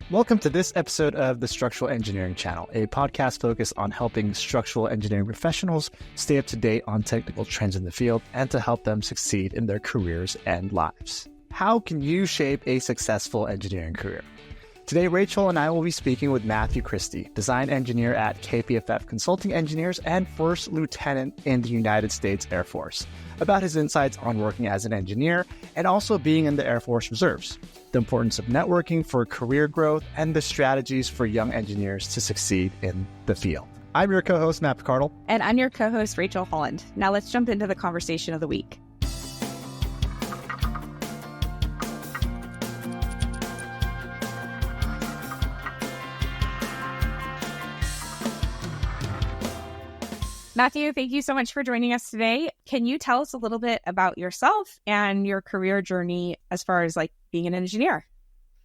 Welcome to this episode of the Structural Engineering Channel, a podcast focused on helping structural engineering professionals stay up to date on technical trends in the field and to help them succeed in their careers and lives. How can you shape a successful engineering career? Today, Rachel and I will be speaking with Matthew Cristi, design engineer at KPFF Consulting Engineers and first lieutenant in the United States Air Force, about his insights on working as an engineer and also being in the Air Force Reserves, the importance of networking for career growth, and the strategies for young engineers to succeed in the field. I'm your co-host, Matt Picardal. And I'm your co-host, Rachel Holland. Now let's jump into the conversation of the week. Matthew, thank you so much for joining us today. Can you tell us a little bit about yourself and your career journey as far as being an engineer?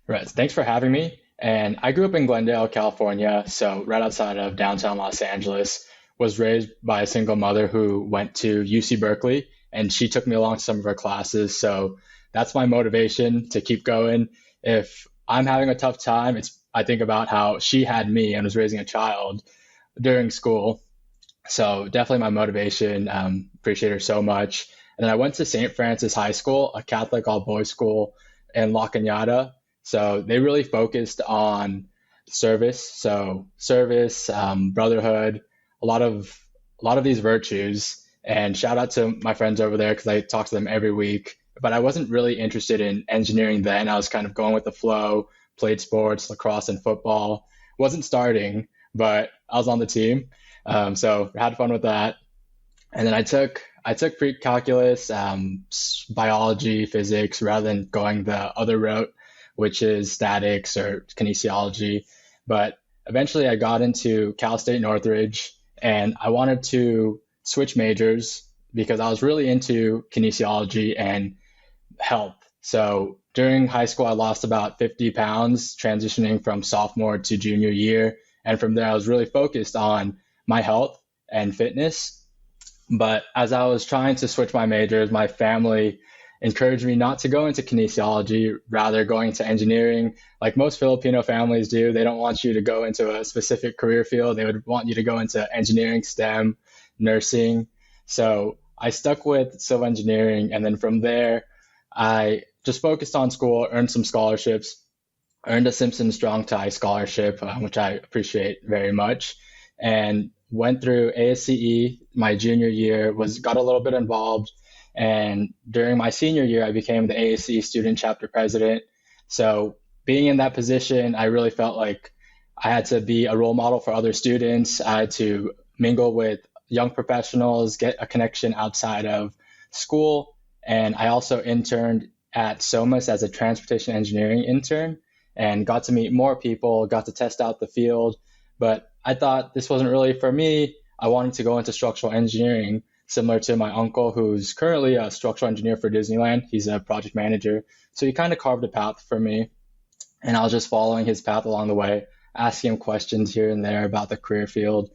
Right. Thanks for having me. And I grew up in Glendale, California, so right outside of downtown Los Angeles. Was raised by a single mother who went to UC Berkeley, and she took me along to some of her classes. So that's my motivation to keep going. If I'm having a tough time, I think about how she had me and was raising a child during school. So definitely my motivation. Appreciate her so much. And then I went to St. Francis High School, a Catholic all-boys school in La Cañada. So they really focused on service. So service, brotherhood, a lot of these virtues. And shout out to my friends over there because I talk to them every week. But I wasn't really interested in engineering then. I was kind of going with the flow, played sports, lacrosse and football. Wasn't starting, but I was on the team. So had fun with that. And then I took pre-calculus, biology, physics, rather than going the other route, which is statics or kinesiology. But eventually I got into Cal State Northridge, and I wanted to switch majors because I was really into kinesiology and health. So during high school, I lost about 50 pounds transitioning from sophomore to junior year. And from there, I was really focused on my health and fitness. But as I was trying to switch my majors, my family encouraged me not to go into kinesiology, rather going into engineering. Like most Filipino families do, they don't want you to go into a specific career field. They would want you to go into engineering, STEM, nursing. So I stuck with civil engineering. And then from there, I just focused on school, earned some scholarships, earned a Simpson Strong Tie scholarship, which I appreciate very much. And went through ASCE my junior year, got a little bit involved. And during my senior year, I became the ASCE student chapter president. So being in that position, I really felt like I had to be a role model for other students. I had to mingle with young professionals, get a connection outside of school. And I also interned at SOMAS as a transportation engineering intern and got to meet more people, got to test out the field. But I thought this wasn't really for me. I wanted to go into structural engineering, similar to my uncle, who's currently a structural engineer for Disneyland. He's a project manager. So he kind of carved a path for me. And I was just following his path along the way, asking him questions here and there about the career field.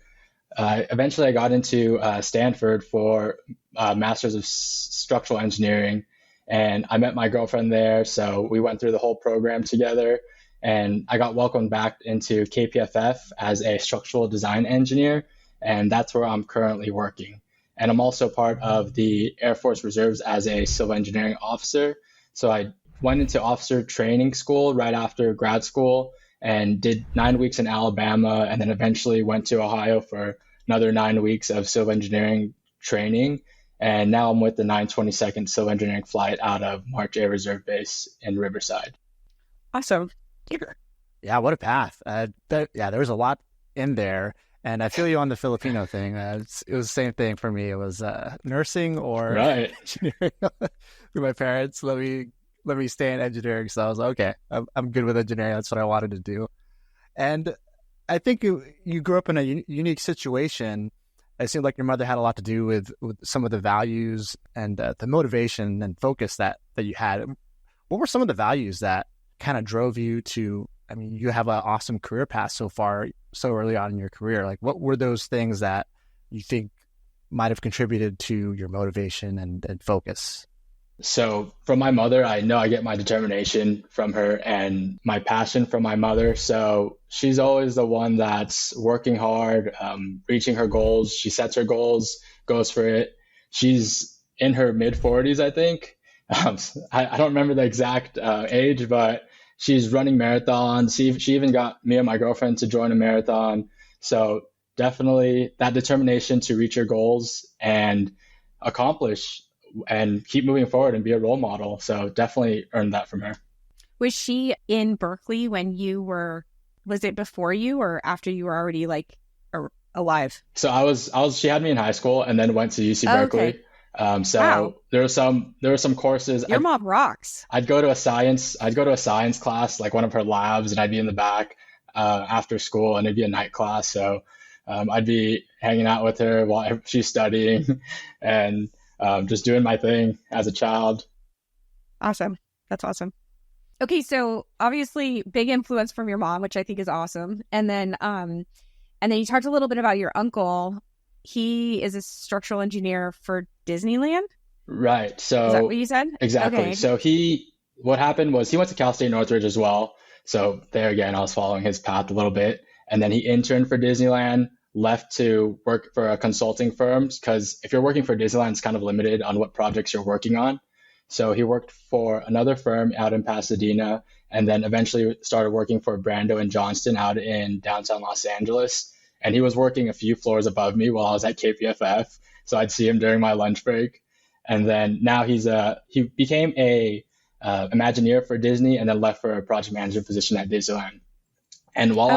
Eventually, I got into Stanford for a Master's of Structural Engineering. And I met my girlfriend there. So we went through the whole program together. And I got welcomed back into KPFF as a structural design engineer, and that's where I'm currently working. And I'm also part of the Air Force Reserves as a civil engineering officer. So I went into officer training school right after grad school and did 9 weeks in Alabama, and then eventually went to Ohio for another 9 weeks of civil engineering training. And now I'm with the 922nd Civil Engineering Flight out of March Air Reserve Base in Riverside. Awesome. Yeah, what a path. There was a lot in there. And I feel you on the Filipino thing. It was the same thing for me. It was nursing or engineering. My parents let me stay in engineering. So I was like, okay, I'm good with engineering. That's what I wanted to do. And I think you grew up in a unique situation. It seemed like your mother had a lot to do with some of the values and the motivation and focus that you had. What were some of the values that kind of drove you to, I mean, you have an awesome career path so far, so early on in your career. Like, what were those things that you think might have contributed to your motivation and focus? So from my mother, I know I get my determination from her and my passion from my mother. So she's always the one that's working hard, reaching her goals. She sets her goals, goes for it. She's in her mid 40s, I think. I don't remember the exact age, but she's running marathons. She even got me and my girlfriend to join a marathon. So definitely that determination to reach your goals and accomplish and keep moving forward and be a role model. So definitely earned that from her. Was she in Berkeley when was it before you or after you were already like alive? So she had me in high school and then went to UC Berkeley. Okay. So wow. there were some courses. Your mom rocks. I'd go to a science class, like one of her labs, and I'd be in the back after school, and it'd be a night class. So I'd be hanging out with her while she's studying and just doing my thing as a child. Awesome. That's awesome. Okay, so obviously big influence from your mom, which I think is awesome. And then you talked a little bit about your uncle. He is a structural engineer for Disneyland. Right. So is that what you said? Exactly. Okay. So what happened was he went to Cal State Northridge as well. So there again, I was following his path a little bit. And then he interned for Disneyland, left to work for a consulting firm, because if you're working for Disneyland, it's kind of limited on what projects you're working on. So he worked for another firm out in Pasadena, and then eventually started working for Brando and Johnston out in downtown Los Angeles. And he was working a few floors above me while I was at KPFF. So I'd see him during my lunch break. And then now he became a Imagineer for Disney and then left for a project manager position at Disneyland. And while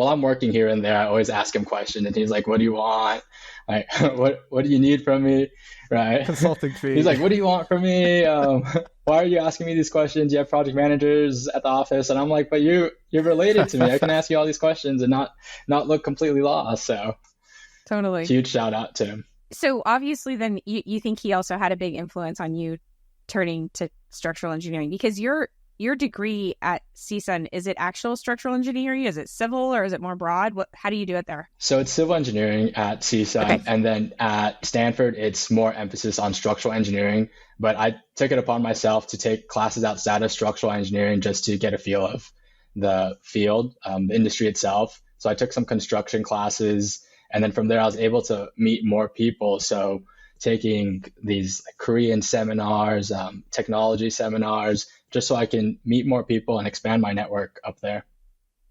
I'm working here and there, I always ask him questions, and he's like, "What do you want? Like, what do you need from me?" Right? Consulting fee. He's like, "What do you want from me? Why are you asking me these questions? You have project managers at the office." And I'm like, "But you're related to me. I can ask you all these questions and not look completely lost." So totally huge shout out to him. So obviously, then you think he also had a big influence on you turning to structural engineering, because your degree at CSUN, is it actual structural engineering? Is it civil, or is it more broad? How do you do it there? So it's civil engineering at CSUN, okay. And then at Stanford, it's more emphasis on structural engineering. But I took it upon myself to take classes outside of structural engineering just to get a feel of the field, the industry itself. So I took some construction classes, and then from there, I was able to meet more people. So taking these Korean seminars, technology seminars, just so I can meet more people and expand my network up there.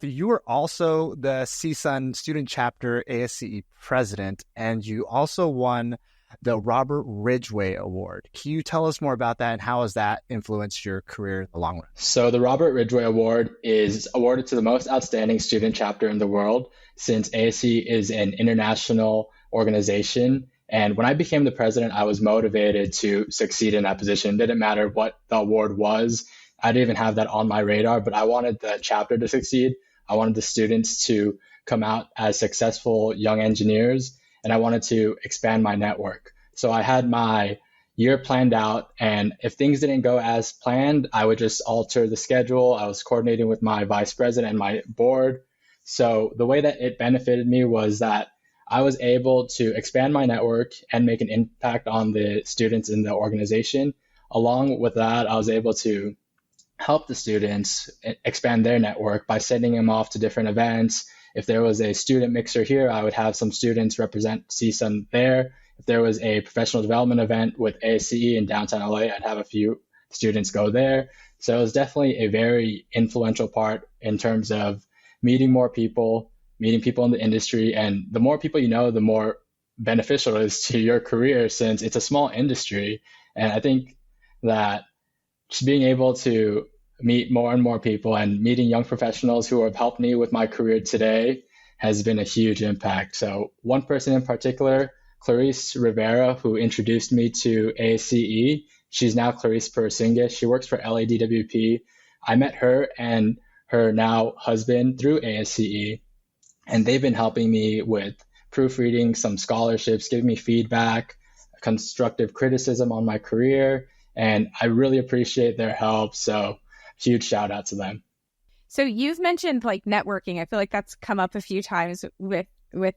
You were also the CSUN student chapter ASCE president, and you also won the Robert Ridgway Award. Can you tell us more about that, and how has that influenced your career in the long run? So the Robert Ridgway Award is awarded to the most outstanding student chapter in the world, since ASCE is an international organization. And when I became the president, I was motivated to succeed in that position. It didn't matter what the award was. I didn't even have that on my radar, but I wanted the chapter to succeed. I wanted the students to come out as successful young engineers, and I wanted to expand my network. So I had my year planned out, and if things didn't go as planned, I would just alter the schedule. I was coordinating with my vice president and my board. So the way that it benefited me was that I was able to expand my network and make an impact on the students in the organization. Along with that, I was able to help the students expand their network by sending them off to different events. If there was a student mixer here, I would have some students represent CSUN there. If there was a professional development event with ASCE in downtown LA, I'd have a few students go there. So it was definitely a very influential part in terms of meeting more people, meeting people in the industry. And the more people you know, the more beneficial it is to your career, since it's a small industry. And I think that just being able to meet more and more people and meeting young professionals who have helped me with my career today has been a huge impact. So one person in particular, Clarice Rivera, who introduced me to ASCE, she's now Clarice Persingas. She works for LADWP. I met her and her now husband through ASCE, and they've been helping me with proofreading some scholarships, giving me feedback, constructive criticism on my career, and I really appreciate their help. So huge shout out to them. So you've mentioned like networking. I feel like that's come up a few times with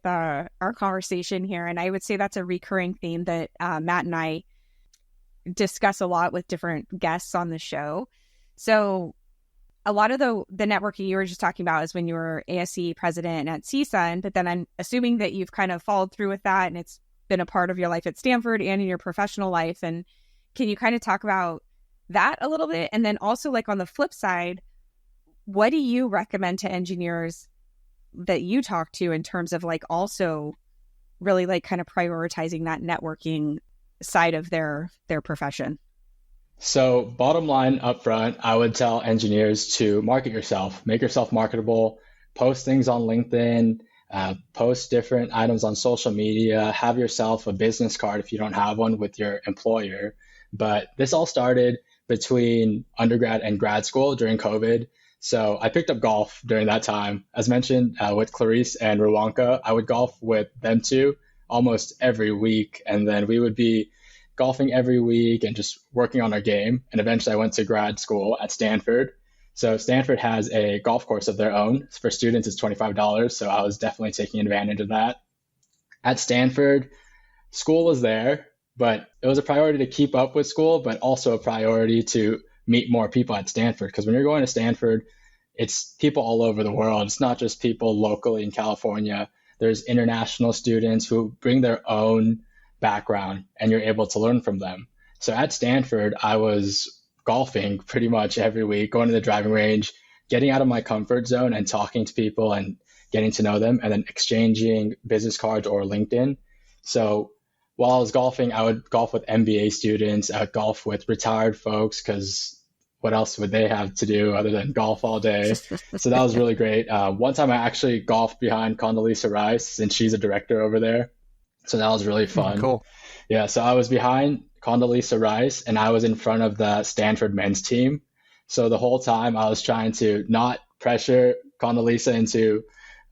our conversation here, and I would say that's a recurring theme that Matt and I discuss a lot with different guests on the show. So a lot of the networking you were just talking about is when you were ASCE president at CSUN, but then I'm assuming that you've kind of followed through with that and it's been a part of your life at Stanford and in your professional life. And can you kind of talk about that a little bit? And then also, like, on the flip side, what do you recommend to engineers that you talk to in terms of like also really like kind of prioritizing that networking side of their profession? So bottom line up front, I would tell engineers to market yourself, make yourself marketable, post things on LinkedIn, post different items on social media, have yourself a business card if you don't have one with your employer. But this all started between undergrad and grad school during COVID. So I picked up golf during that time. As mentioned, with Clarice and Ruwanka, I would golf with them two almost every week. And then we would be golfing every week and just working on our game. And eventually I went to grad school at Stanford. So Stanford has a golf course of their own. For students, it's $25. So I was definitely taking advantage of that. At Stanford, school was there, but it was a priority to keep up with school, but also a priority to meet more people at Stanford. Because when you're going to Stanford, it's people all over the world. It's not just people locally in California. There's international students who bring their own background and you're able to learn from them. So at Stanford, I was golfing pretty much every week, going to the driving range, getting out of my comfort zone and talking to people and getting to know them, and then exchanging business cards or LinkedIn. So while I was golfing, I would golf with MBA students, I would golf with retired folks, because what else would they have to do other than golf all day? So that was really great. One time I actually golfed behind Condoleezza Rice, since she's a director over there. So that was really fun. Cool. Yeah, so I was behind Condoleezza Rice and I was in front of the Stanford men's team. So the whole time I was trying to not pressure Condoleezza into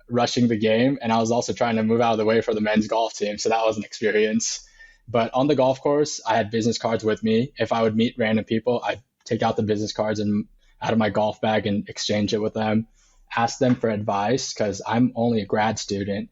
rushing the game. And I was also trying to move out of the way for the men's golf team. So that was an experience. But on the golf course, I had business cards with me. If I would meet random people, I'd take out the business cards and out of my golf bag and exchange it with them, ask them for advice, because I'm only a grad student.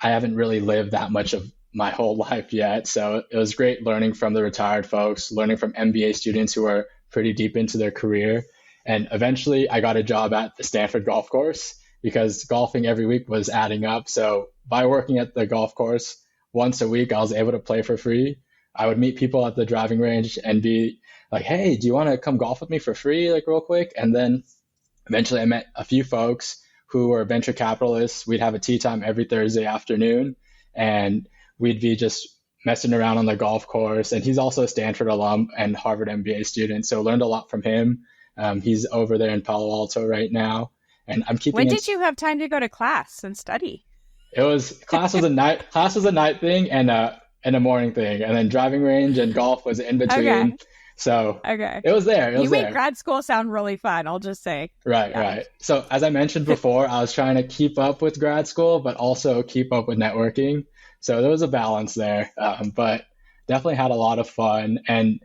I haven't really lived that much of my whole life yet. So it was great learning from the retired folks, learning from MBA students who are pretty deep into their career. And eventually I got a job at the Stanford golf course because golfing every week was adding up. So by working at the golf course once a week, I was able to play for free. I would meet people at the driving range and be like, hey, do you want to come golf with me for free, like real quick? And then eventually I met a few folks who were venture capitalists. We'd have a tea time every Thursday afternoon, and we'd be just messing around on the golf course. And he's also a Stanford alum and Harvard MBA student, so learned a lot from him. He's over there in Palo Alto right now, and I'm keeping. When did you have time to go to class and study? Class was a night thing and a morning thing, and then driving range and golf was in between. Okay. So okay, it was there. You made grad school sound really fun, I'll just say. Right. So as I mentioned before, I was trying to keep up with grad school, but also keep up with networking. So there was a balance there, but definitely had a lot of fun. And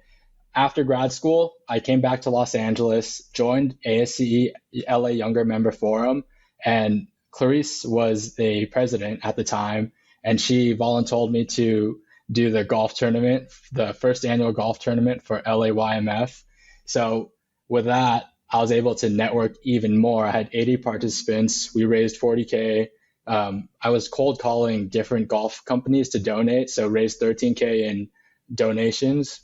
after grad school, I came back to Los Angeles, joined ASCE LA Younger Member Forum, and Clarice was the president at the time, and she volunteered me to do the golf tournament, the first annual golf tournament for LAYMF. So with that, I was able to network even more. I had 80 participants. We raised $40K. I was cold calling different golf companies to donate, so raised $13K in donations.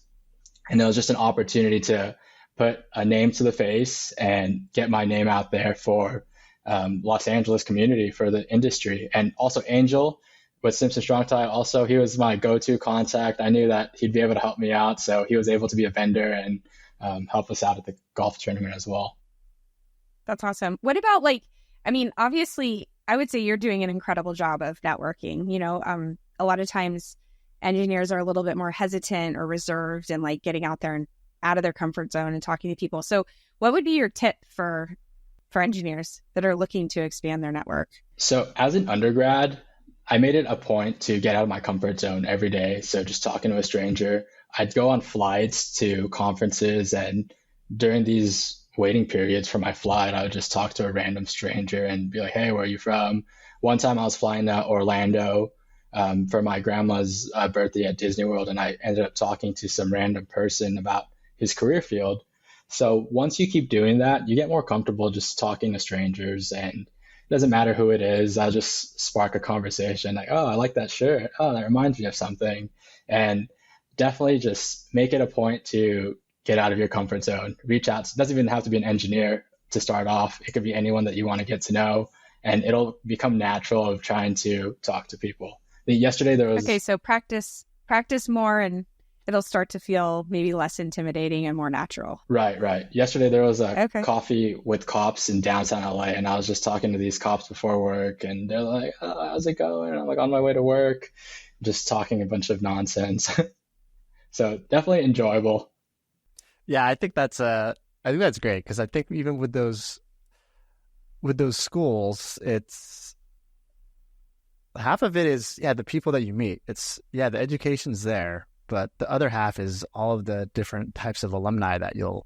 And it was just an opportunity to put a name to the face and get my name out there for Los Angeles community, for the industry. And also Angel with Simpson Strong Tie, also, he was my go-to contact. I knew that he'd be able to help me out, so he was able to be a vendor and help us out at the golf tournament as well. That's awesome. What about, obviously, I would say you're doing an incredible job of networking. A lot of times engineers are a little bit more hesitant or reserved and getting out there and out of their comfort zone and talking to people. So what would be your tip for engineers that are looking to expand their network? So as an undergrad, I made it a point to get out of my comfort zone every day. So just talking to a stranger, I'd go on flights to conferences, and during these waiting periods for my flight, I would just talk to a random stranger and be like, hey, where are you from? One time I was flying to Orlando. for my grandma's birthday at Disney World, and I ended up talking to some random person about his career field. So once you keep doing that, you get more comfortable just talking to strangers, and it doesn't matter who it is. I'll just spark a conversation like, oh, I like that shirt. Oh, that reminds me of something. And definitely just make it a point to get out of your comfort zone. Reach out. It doesn't even have to be an engineer to start off. It could be anyone that you want to get to know, and it'll become natural of trying to talk to people. Yesterday there was... Okay, so practice more, and it'll start to feel maybe less intimidating and more natural. Right. Yesterday there was a coffee with cops in downtown LA, and I was just talking to these cops before work, and they're like, oh, how's it going? And I'm like, on my way to work, just talking a bunch of nonsense. So definitely enjoyable. Yeah, I think that's great, because I think even with those schools, it's half of it is the people that you meet. It's the education's there, but the other half is all of the different types of alumni that you'll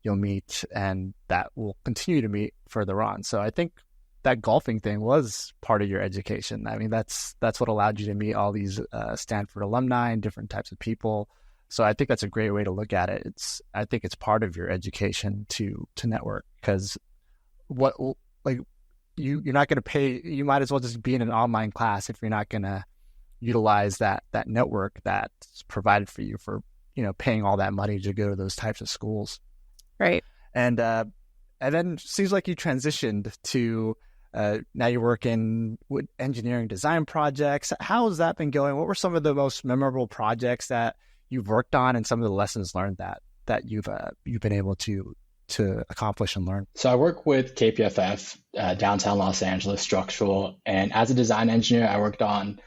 meet, and that will continue to meet further on. So I think that golfing thing was part of your education. I mean, that's what allowed you to meet all these Stanford alumni and different types of people. So I think that's a great way to look at it. I think it's part of your education to network, because you're not going to pay. You might as well just be in an online class if you're not going to utilize that network that's provided for you for paying all that money to go to those types of schools. Right. And then it seems like you transitioned to now you're working with engineering design projects. How has that been going? What were some of the most memorable projects that you've worked on, and some of the lessons learned that you've been able to accomplish and learn? So I work with KPFF, downtown Los Angeles, structural, and as a design engineer, I worked on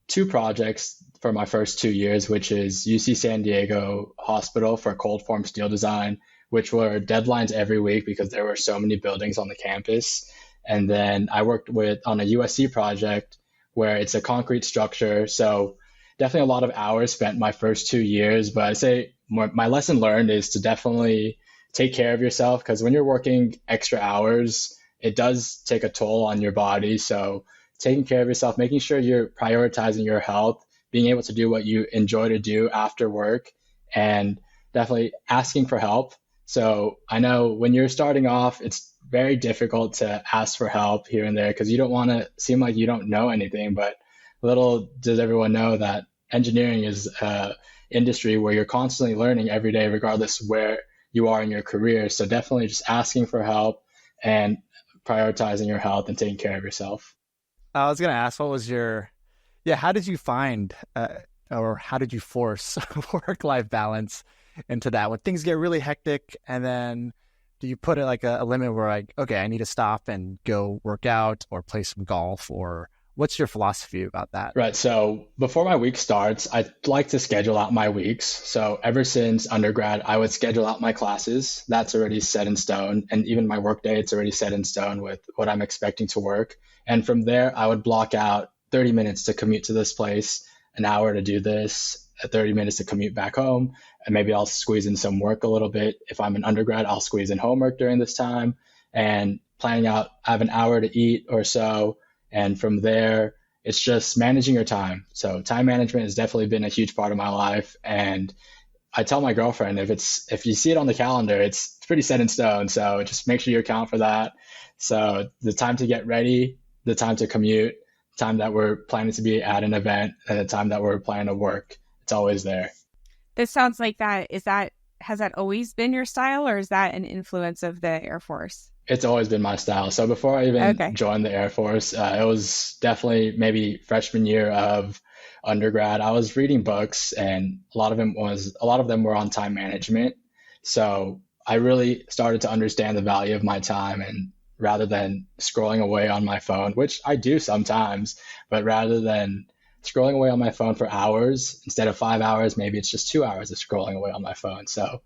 2 projects for my first 2 years, which is UC San Diego Hospital for cold form steel design, which were deadlines every week because there were so many buildings on the campus. And then I worked on a USC project where it's a concrete structure. So definitely a lot of hours spent my first 2 years, but I'd say my lesson learned is to definitely take care of yourself, because when you're working extra hours, it does take a toll on your body. So taking care of yourself, making sure you're prioritizing your health, being able to do what you enjoy to do after work, and definitely asking for help. So I know when you're starting off, it's very difficult to ask for help here and there, because you don't want to seem like you don't know anything. But little does everyone know that engineering is an industry where you're constantly learning every day, regardless where you are in your career. So definitely just asking for help and prioritizing your health and taking care of yourself. I was going to ask, what was how did you find or how did you force work-life balance into that when things get really hectic? And then do you put it like a limit where like, okay, I need to stop and go work out or play some golf, or what's your philosophy about that? Right. So before my week starts, I like to schedule out my weeks. So ever since undergrad, I would schedule out my classes. That's already set in stone. And even my work day, it's already set in stone with what I'm expecting to work. And from there, I would block out 30 minutes to commute to this place, an hour to do this, 30 minutes to commute back home. And maybe I'll squeeze in some work a little bit. If I'm an undergrad, I'll squeeze in homework during this time, and planning out, I have an hour to eat or so. And from there, it's just managing your time. So time management has definitely been a huge part of my life. And I tell my girlfriend, if you see it on the calendar, it's pretty set in stone. So just make sure you account for that. So the time to get ready, the time to commute, time that we're planning to be at an event, and the time that we're planning to work, it's always there. This sounds like has that always been your style, or is that an influence of the Air Force? It's always been my style. So before I even joined the Air Force, it was definitely maybe freshman year of undergrad. I was reading books, and a lot of them were on time management. So I really started to understand the value of my time, and rather than scrolling away on my phone, which I do sometimes, but rather than scrolling away on my phone for hours, instead of 5 hours, maybe it's just 2 hours of scrolling away on my phone. So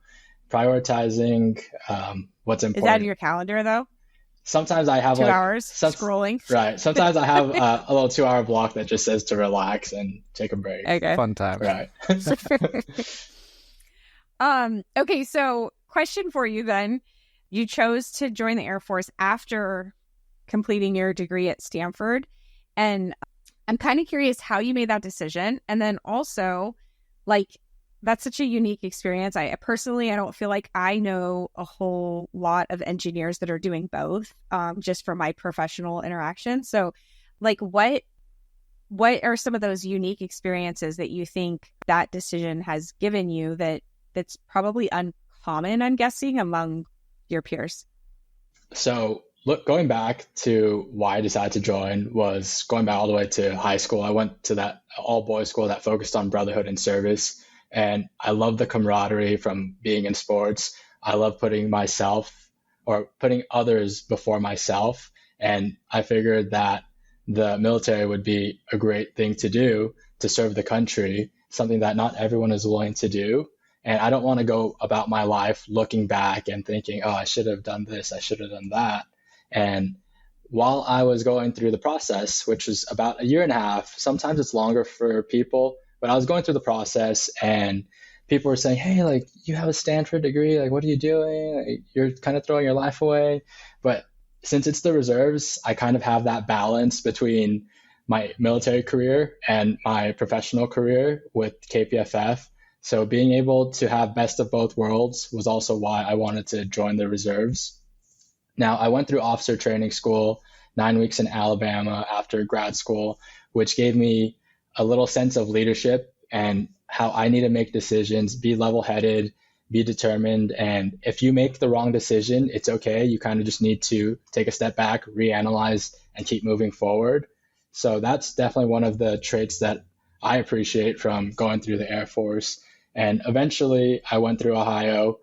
prioritizing what's important. Is that in your calendar though? Sometimes I have 2 hours scrolling. Right. Sometimes I have a little 2 hour block that just says to relax and take a break. Okay. Fun time. Right. Okay. So question for you then. You chose to join the Air Force after completing your degree at Stanford. And I'm kind of curious how you made that decision. And then also, like, that's such a unique experience. I personally, I don't feel like I know a whole lot of engineers that are doing both, just from my professional interaction. So, like, what are some of those unique experiences that you think that decision has given you that's probably uncommon, I'm guessing, among your peers? So going back to why I decided to join was going back all the way to high school. I went to that all boys school that focused on brotherhood and service. And I love the camaraderie from being in sports. I love putting others before myself. And I figured that the military would be a great thing to do to serve the country, something that not everyone is willing to do. And I don't want to go about my life looking back and thinking, oh, I should have done this, I should have done that. And while I was going through the process, which was about a year and a half, sometimes it's longer for people, but I was going through the process and people were saying, hey, like, you have a Stanford degree, like, what are you doing? Like, you're kind of throwing your life away. But since it's the reserves, I kind of have that balance between my military career and my professional career with KPFF. So being able to have best of both worlds was also why I wanted to join the reserves. Now, I went through officer training school, 9 weeks in Alabama after grad school, which gave me a little sense of leadership and how I need to make decisions, be level-headed, be determined. And if you make the wrong decision, it's okay. You kind of just need to take a step back, reanalyze, and keep moving forward. So that's definitely one of the traits that I appreciate from going through the Air Force. And eventually, I went through Ohio.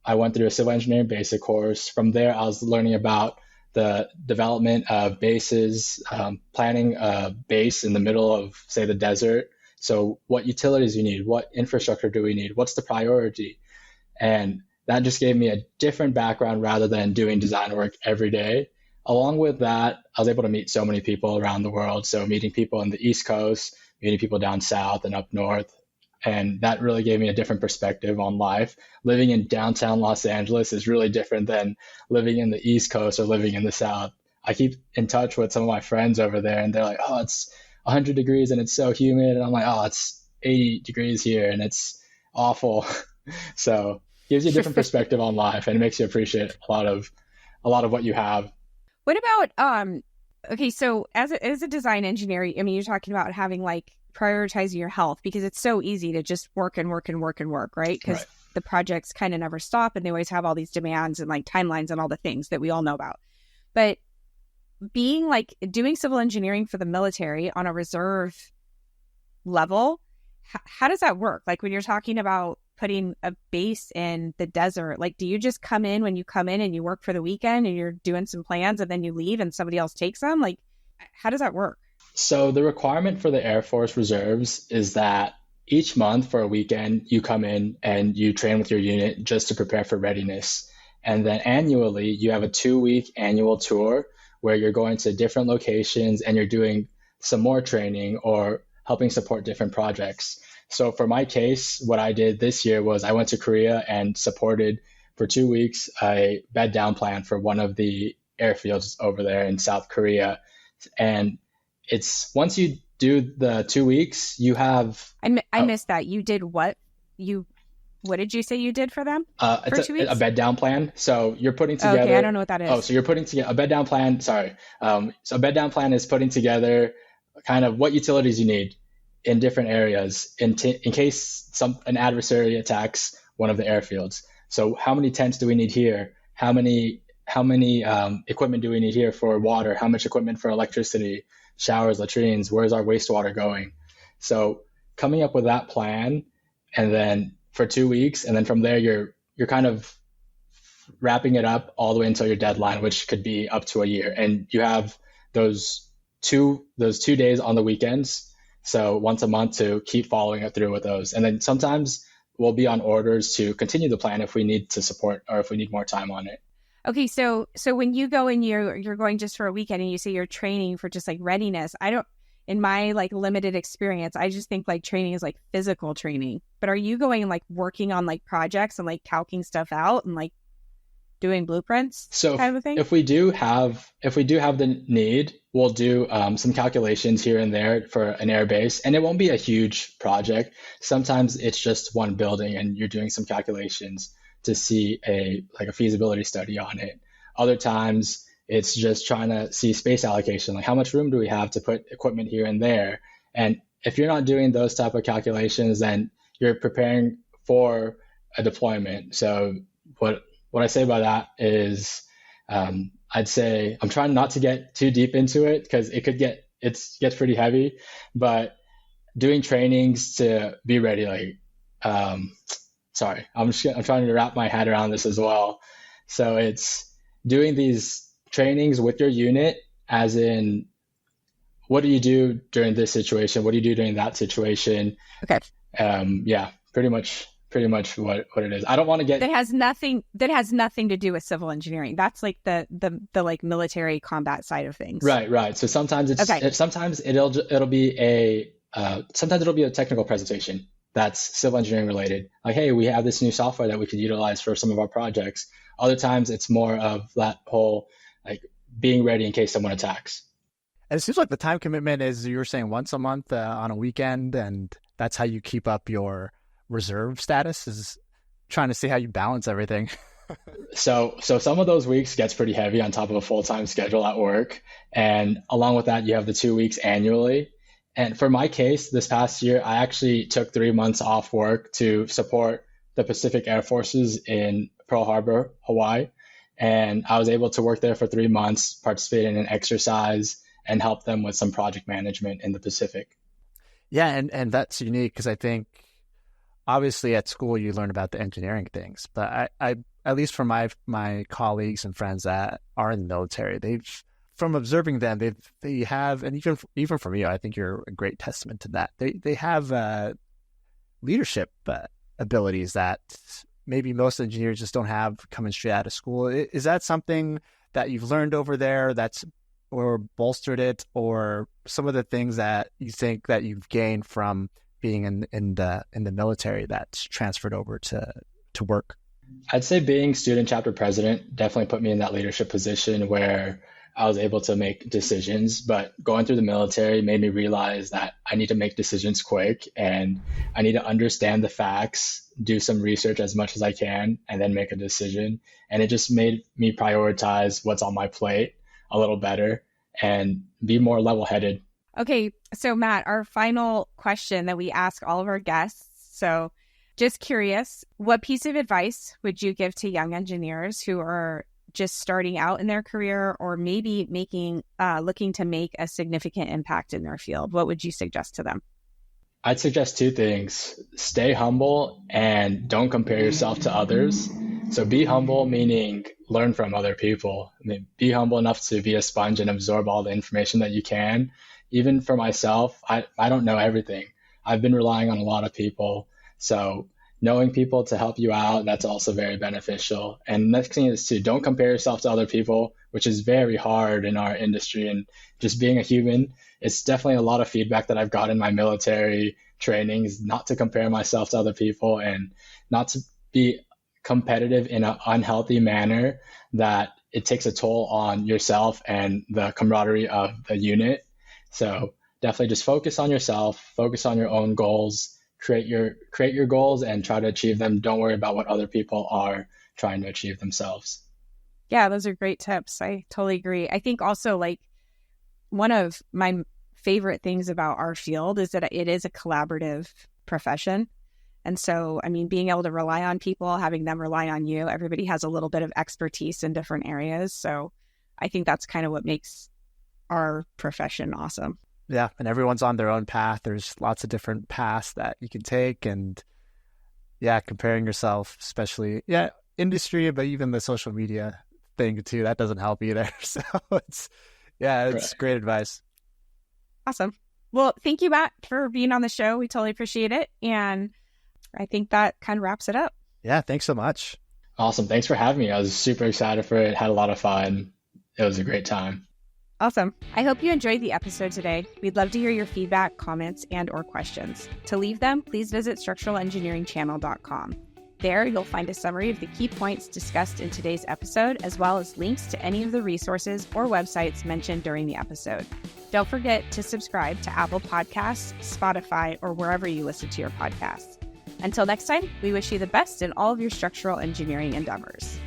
I went through a civil engineering basic course. From there, I was learning about the development of bases, planning a base in the middle of, say, the desert. So what utilities you need, what infrastructure do we need, what's the priority? And that just gave me a different background rather than doing design work every day. Along with that, I was able to meet so many people around the world. So meeting people on the East Coast, meeting people down south and up north. And that really gave me a different perspective on life. Living in downtown Los Angeles is really different than living in the East Coast or living in the South. I keep in touch with some of my friends over there, and they're like, oh, it's 100 degrees and it's so humid. And I'm like, oh, it's 80 degrees here and it's awful. So it gives you a different perspective on life, and it makes you appreciate a lot of what you have. What about, okay, so as a design engineer, I mean, you're talking about having like prioritizing your health, because it's so easy to just work and work and work and work, right? Because the projects kind of never stop and they always have all these demands and like timelines and all the things that we all know about. But being like doing civil engineering for the military on a reserve level, how does that work? Like when you're talking about putting a base in the desert, like do you just come in when you come in and you work for the weekend and you're doing some plans and then you leave and somebody else takes them? Like how does that work? So the requirement for the Air Force Reserves is that each month for a weekend, you come in and you train with your unit just to prepare for readiness. And then annually, you have a 2-week annual tour where you're going to different locations and you're doing some more training or helping support different projects. So for my case, what I did this year was I went to Korea and supported for 2 weeks a bed down plan for one of the airfields over there in South Korea. And it's once you do the 2 weeks, you have. I missed that. You did what? What did you say you did for them? It's 2 weeks? A bed down plan. So you're putting together. Okay, I don't know what that is. Oh, so you're putting together a bed down plan. Sorry. So a bed down plan is putting together kind of what utilities you need in different areas in case an adversary attacks one of the airfields. So how many tents do we need here? How many equipment do we need here for water? How much equipment for electricity? Showers, latrines, where's our wastewater going? So coming up with that plan, and then for 2 weeks, and then from there you're kind of wrapping it up all the way until your deadline, which could be up to a year. And you have those two days on the weekends, so once a month to keep following it through with those. And then sometimes we'll be on orders to continue the plan if we need to support or if we need more time on it. Okay, so when you go and you're going just for a weekend and you say you're training for just like readiness, in my like limited experience, I just think like training is like physical training. But are you going and like working on like projects and like calcing stuff out and like doing blueprints So kind of a thing? if we do have the need, we'll do some calculations here and there for an air base, and it won't be a huge project. Sometimes it's just one building and you're doing some calculations to see a feasibility study on it. Other times it's just trying to see space allocation, like how much room do we have to put equipment here and there. And if you're not doing those type of calculations, then you're preparing for a deployment. So what I say by that is, I'd say I'm trying not to get too deep into it because it gets pretty heavy, but doing trainings to be ready, I'm trying to wrap my head around this as well. So it's doing these trainings with your unit, as in, what do you do during this situation? What do you do during that situation? Okay. Yeah, pretty much what it is. I don't want to get that has nothing to do with civil engineering. That's like the like military combat side of things. Right. So sometimes sometimes it'll be a technical presentation that's civil engineering related. Like, hey, we have this new software that we could utilize for some of our projects. Other times it's more of that whole like being ready in case someone attacks. And it seems like the time commitment is, you were saying, once a month on a weekend, and that's how you keep up your reserve status, is trying to see how you balance everything. So some of those weeks gets pretty heavy on top of a full-time schedule at work. And along with that, you have the 2 weeks annually. And for my case, this past year, I actually took 3 months off work to support the Pacific Air Forces in Pearl Harbor, Hawaii. And I was able to work there for 3 months, participate in an exercise, and help them with some project management in the Pacific. Yeah, and that's unique because I think obviously at school you learn about the engineering things, but I at least from my colleagues and friends that are in the military, from observing them, they have, and even from you, I think you're a great testament to that. They have leadership abilities that maybe most engineers just don't have coming straight out of school. Is that something that you've learned over there or bolstered it, or some of the things that you think that you've gained from being in the military that's transferred over to work? I'd say being student chapter president definitely put me in that leadership position where I was able to make decisions, but going through the military made me realize that I need to make decisions quick and I need to understand the facts, do some research as much as I can, and then make a decision. And it just made me prioritize what's on my plate a little better and be more level-headed. Okay, so Matt, our final question that we ask all of our guests. So just curious, what piece of advice would you give to young engineers who are just starting out in their career, or maybe looking to make a significant impact in their field? What would you suggest to them? I'd suggest 2 things. Stay humble and don't compare yourself to others. So be humble, meaning learn from other people. I mean, be humble enough to be a sponge and absorb all the information that you can. Even for myself, I don't know everything. I've been relying on a lot of people. So knowing people to help you out, that's also very beneficial. And next thing is to don't compare yourself to other people, which is very hard in our industry. And just being a human, it's definitely a lot of feedback that I've got in my military trainings, not to compare myself to other people and not to be competitive in an unhealthy manner that it takes a toll on yourself and the camaraderie of the unit. So definitely just focus on yourself, focus on your own goals, create your goals and try to achieve them. Don't worry about what other people are trying to achieve themselves. Yeah, those are great tips. I totally agree. I think also, like, one of my favorite things about our field is that it is a collaborative profession. And so, I mean, being able to rely on people, having them rely on you, everybody has a little bit of expertise in different areas. So I think that's kind of what makes our profession awesome. Yeah, and everyone's on their own path. There's lots of different paths that you can take, and yeah, comparing yourself, especially industry, but even the social media thing too, that doesn't help either. So it's great advice. Awesome. Well, thank you, Matt, for being on the show. We totally appreciate it. And I think that kind of wraps it up. Yeah, thanks so much. Awesome. Thanks for having me. I was super excited for it. Had a lot of fun. It was a great time. Awesome. I hope you enjoyed the episode today. We'd love to hear your feedback, comments, and/or questions. To leave them, please visit structuralengineeringchannel.com. There, you'll find a summary of the key points discussed in today's episode, as well as links to any of the resources or websites mentioned during the episode. Don't forget to subscribe to Apple Podcasts, Spotify, or wherever you listen to your podcasts. Until next time, we wish you the best in all of your structural engineering endeavors.